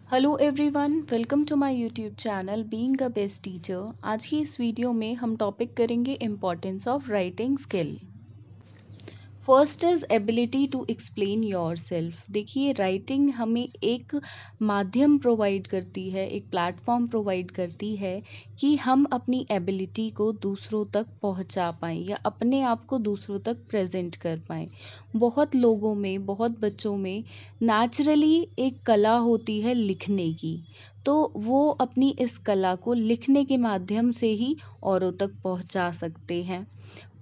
Hello everyone, welcome to my YouTube channel being a best teacher. आज की इस video में हम टॉपिक करेंगे importance of writing skill. First is ability to explain yourself. देखिए, writing हमें एक माध्यम प्रोवाइड करती है, एक प्लेटफॉर्म प्रोवाइड करती है कि हम अपनी एबिलिटी को दूसरों तक पहुंचा पाएँ या अपने आप को दूसरों तक प्रेजेंट कर पाएँ। बहुत लोगों में, बहुत बच्चों में नेचुरली एक कला होती है लिखने की, तो वो अपनी इस कला को लिखने के माध्यम से ही औरों तक पहुंचा सकते हैं।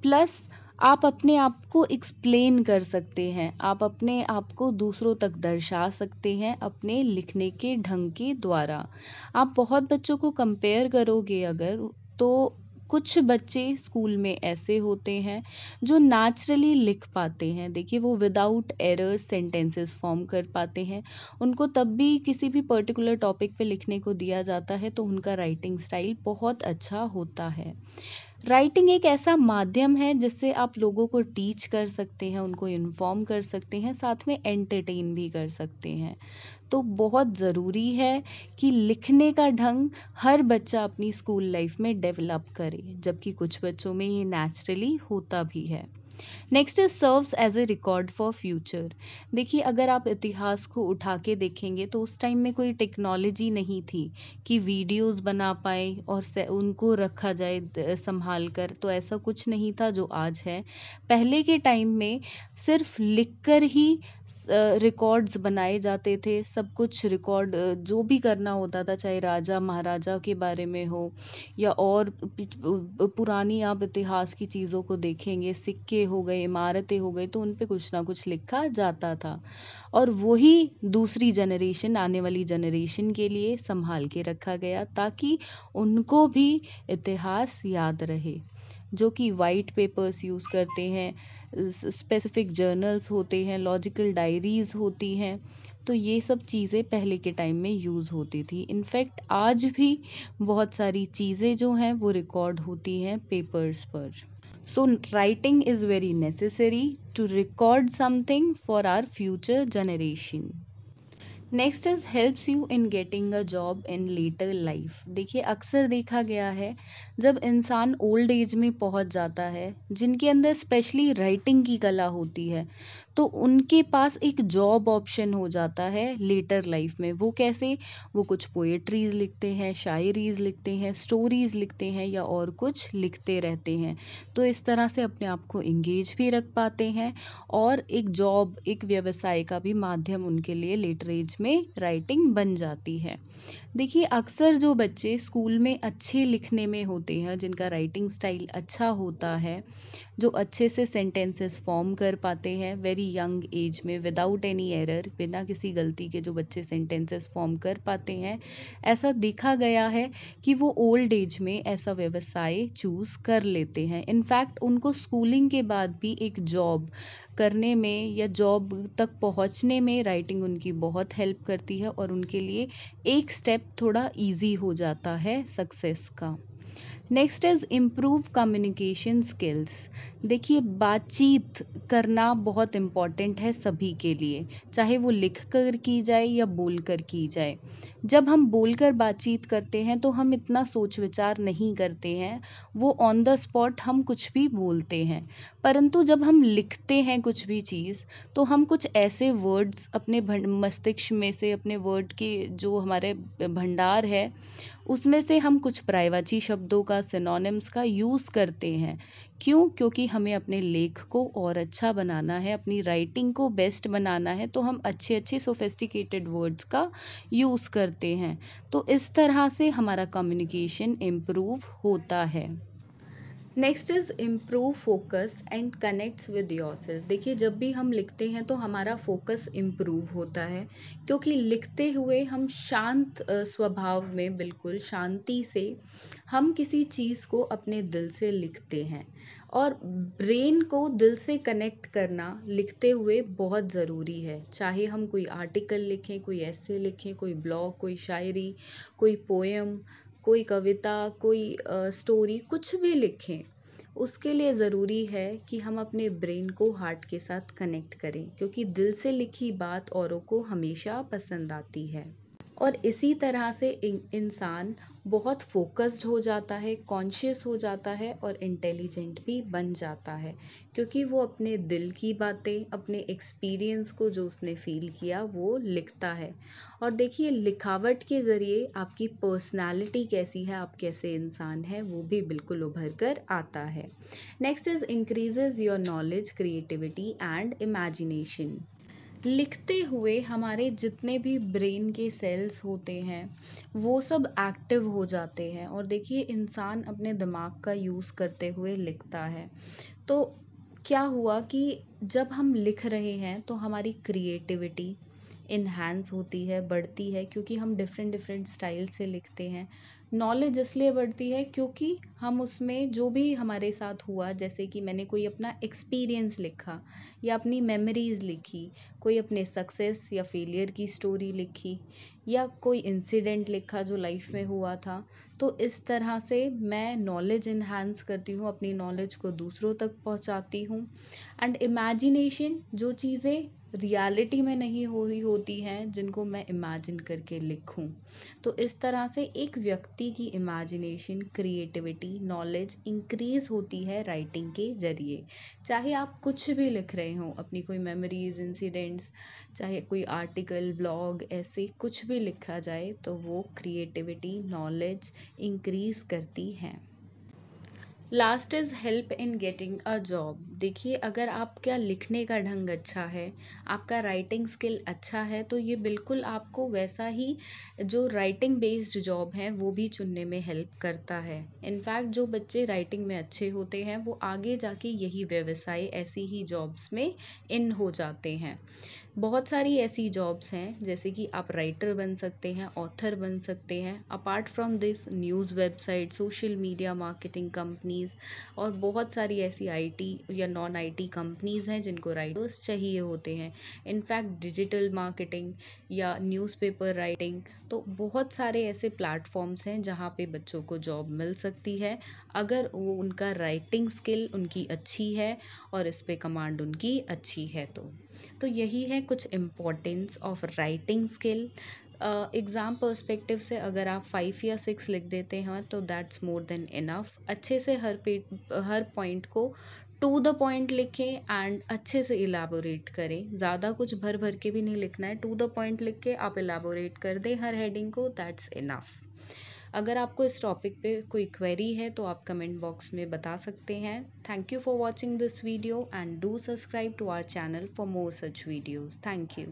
प्लस आप अपने आप को एक्सप्लेन कर सकते हैं, आप अपने आप को दूसरों तक दर्शा सकते हैं अपने लिखने के ढंग के द्वारा। आप बहुत बच्चों को कंपेयर करोगे अगर, तो कुछ बच्चे स्कूल में ऐसे होते हैं जो नेचुरली लिख पाते हैं। देखिए, वो विदाउट एरर सेंटेंसेस फॉर्म कर पाते हैं। उनको तब भी किसी भी पर्टिकुलर टॉपिक पे लिखने को दिया जाता है तो उनका राइटिंग स्टाइल बहुत अच्छा होता है। राइटिंग एक ऐसा माध्यम है जिससे आप लोगों को टीच कर सकते हैं, उनको इन्फॉर्म कर सकते हैं, साथ में एंटरटेन भी कर सकते हैं। तो बहुत ज़रूरी है कि लिखने का ढंग हर बच्चा अपनी स्कूल लाइफ में डेवलप करे, जबकि कुछ बच्चों में ये नेचुरली होता भी है। Next is serves as a record for future. देखिए, अगर आप इतिहास को उठा के देखेंगे तो उस टाइम में कोई टेक्नोलॉजी नहीं थी कि वीडियोस बना पाए और उनको रखा जाए संभाल कर, तो ऐसा कुछ नहीं था जो आज है। पहले के टाइम में सिर्फ लिखकर ही रिकॉर्ड्स बनाए जाते थे। सब कुछ रिकॉर्ड जो भी करना होता था, चाहे राजा महाराजा के बारे में हो या और पुरानी आप इतिहास की चीज़ों को देखेंगे, सिक्के हो गए, इमारतें हो गई, तो उन पे कुछ ना कुछ लिखा जाता था और वही दूसरी जनरेशन, आने वाली जनरेशन के लिए संभाल के रखा गया ताकि उनको भी इतिहास याद रहे। जो कि वाइट पेपर्स यूज़ करते हैं, स्पेसिफिक जर्नल्स होते हैं, लॉजिकल डायरीज होती हैं। तो ये सब चीज़ें पहले के टाइम में यूज़ होती थी। इनफैक्ट आज भी बहुत सारी चीज़ें जो हैं वो रिकॉर्ड होती हैं पेपर्स पर। So writing is very necessary to record something for our future generation. Next is helps you in getting a job in later life. देखिए, अक्सर देखा गया है जब इंसान ओल्ड एज में पहुंच जाता है, जिनके अंदर स्पेशली राइटिंग की कला होती है, तो उनके पास एक जॉब ऑप्शन हो जाता है लेटर लाइफ में। वो कैसे? वो कुछ पोएट्रीज लिखते हैं, शायरीज लिखते हैं, स्टोरीज लिखते हैं या और कुछ लिखते रहते हैं। तो इस तरह से अपने आप को इंगेज भी रख पाते हैं और एक जॉब, एक व्यवसाय का भी माध्यम उनके लिए लेटर एज में राइटिंग बन जाती है। देखिए, अक्सर जो बच्चे स्कूल में अच्छे लिखने में होते हैं, जिनका राइटिंग स्टाइल अच्छा होता है, जो अच्छे से सेंटेंसेस फॉर्म कर पाते हैं वेरी यंग एज में विदाउट एनी एरर, बिना किसी गलती के जो बच्चे सेंटेंसेस फॉर्म कर पाते हैं, ऐसा देखा गया है कि वो ओल्ड एज में ऐसा व्यवसाय चूज़ कर लेते हैं। इनफैक्ट उनको स्कूलिंग के बाद भी एक जॉब करने में या जॉब तक पहुंचने में राइटिंग उनकी बहुत हेल्प करती है और उनके लिए एक स्टेप थोड़ा इजी हो जाता है सक्सेस का। Next is improve communication skills. देखिए, बातचीत करना बहुत इम्पॉर्टेंट है सभी के लिए, चाहे वो लिख कर की जाए या बोल कर की जाए। जब हम बोलकर बातचीत करते हैं तो हम इतना सोच विचार नहीं करते हैं, वो ऑन द स्पॉट हम कुछ भी बोलते हैं। परंतु जब हम लिखते हैं कुछ भी चीज़, तो हम कुछ ऐसे वर्ड्स अपने मस्तिष्क में से, अपने वर्ड के जो हमारे भंडार है, उसमें से हम कुछ पर्यायवाची शब्दों का, सिनोनिम्स का यूज़ करते हैं। क्यों? क्योंकि हमें अपने लेख को और अच्छा बनाना है, अपनी राइटिंग को बेस्ट बनाना है, तो हम अच्छे अच्छे सोफिस्टिकेटेड वर्ड्स का यूज़ करते हैं। तो इस तरह से हमारा कम्युनिकेशन इम्प्रूव होता है। Next is improve focus and connects with yourself. देखिए, जब भी हम लिखते हैं तो हमारा फोकस इम्प्रूव होता है, क्योंकि लिखते हुए हम शांत स्वभाव में, बिल्कुल शांति से हम किसी चीज़ को अपने दिल से लिखते हैं और ब्रेन को दिल से कनेक्ट करना लिखते हुए बहुत ज़रूरी है। चाहे हम कोई आर्टिकल लिखें, कोई ऐसे लिखें, कोई ब्लॉग, कोई शायरी, कोई पोएम, कोई कविता, कोई स्टोरी, कुछ भी लिखें, उसके लिए ज़रूरी है कि हम अपने ब्रेन को हार्ट के साथ कनेक्ट करें, क्योंकि दिल से लिखी बात औरों को हमेशा पसंद आती है। और इसी तरह से इंसान बहुत फोकस्ड हो जाता है, कॉन्शियस हो जाता है और इंटेलिजेंट भी बन जाता है, क्योंकि वो अपने दिल की बातें, अपने एक्सपीरियंस को जो उसने फील किया वो लिखता है। और देखिए, लिखावट के ज़रिए आपकी पर्सनालिटी कैसी है, आप कैसे इंसान हैं, वो भी बिल्कुल उभर कर आता है। Next is increases your knowledge, creativity and imagination. लिखते हुए हमारे जितने भी ब्रेन के सेल्स होते हैं वो सब एक्टिव हो जाते हैं, और देखिए इंसान अपने दिमाग का यूज़ करते हुए लिखता है। तो क्या हुआ कि जब हम लिख रहे हैं तो हमारी क्रिएटिविटी इन्हांस होती है, बढ़ती है, क्योंकि हम डिफरेंट डिफरेंट स्टाइल से लिखते हैं। नॉलेज इसलिए बढ़ती है क्योंकि हम उसमें जो भी हमारे साथ हुआ, जैसे कि मैंने कोई अपना एक्सपीरियंस लिखा या अपनी मेमोरीज लिखी, कोई अपने सक्सेस या फेलियर की स्टोरी लिखी, या कोई इंसिडेंट लिखा जो लाइफ में हुआ था। तो इस तरह से मैं नॉलेज इन्हांस करती हूँ, अपनी नॉलेज को दूसरों तक पहुँचाती हूँ। एंड इमेजिनेशन, जो चीज़ें रियलिटी में नहीं हो रही होती हैं, जिनको मैं इमेजिन करके लिखूं। तो इस तरह से एक व्यक्ति की इमेजिनेशन, क्रिएटिविटी, नॉलेज इंक्रीज होती है राइटिंग के जरिए। चाहे आप कुछ भी लिख रहे हो, अपनी कोई मेमोरीज, इंसिडेंट्स, चाहे कोई आर्टिकल, ब्लॉग, ऐसे कुछ भी लिखा जाए तो वो क्रिएटिविटी, नॉलेज इंक्रीज करती है। Last is help in getting a job. देखिए, अगर आपका लिखने का ढंग अच्छा है, आपका राइटिंग स्किल अच्छा है, तो ये बिल्कुल आपको वैसा ही जो राइटिंग बेस्ड जॉब है वो भी चुनने में हेल्प करता है। इनफैक्ट जो बच्चे राइटिंग में अच्छे होते हैं वो आगे जाके यही व्यवसाय, ऐसी ही जॉब्स में इन हो जाते हैं। बहुत सारी ऐसी जॉब्स हैं, जैसे कि आप राइटर बन सकते हैं, ऑथर बन सकते हैं। Apart from this, news website, social media marketing companies और बहुत सारी ऐसी आईटी या नॉन आईटी कंपनीज हैं जिनको राइटर्स चाहिए होते हैं। इनफैक्ट डिजिटल मार्केटिंग या न्यूज़पेपर राइटिंग, तो बहुत सारे ऐसे प्लेटफॉर्म्स हैं जहाँ पे बच्चों को जॉब मिल सकती है, अगर वो उनका राइटिंग स्किल उनकी अच्छी है और इस पे कमांड उनकी अच्छी है। तो यही है कुछ importance of writing skill. Exam perspective से अगर आप 5 या 6 लिख देते हैं तो दैट्स मोर देन इनफ। अच्छे से हर पॉइंट को टू द पॉइंट लिखें एंड अच्छे से इलाबोरेट करें। ज़्यादा कुछ भर भर के भी नहीं लिखना है, टू द पॉइंट लिख के आप इलाबोरेट कर दें हर हेडिंग को, दैट्स इनफ। अगर आपको इस टॉपिक पे कोई क्वेरी है तो आप कमेंट बॉक्स में बता सकते हैं। Thank you for watching this video and do subscribe to our channel for more such videos. Thank you.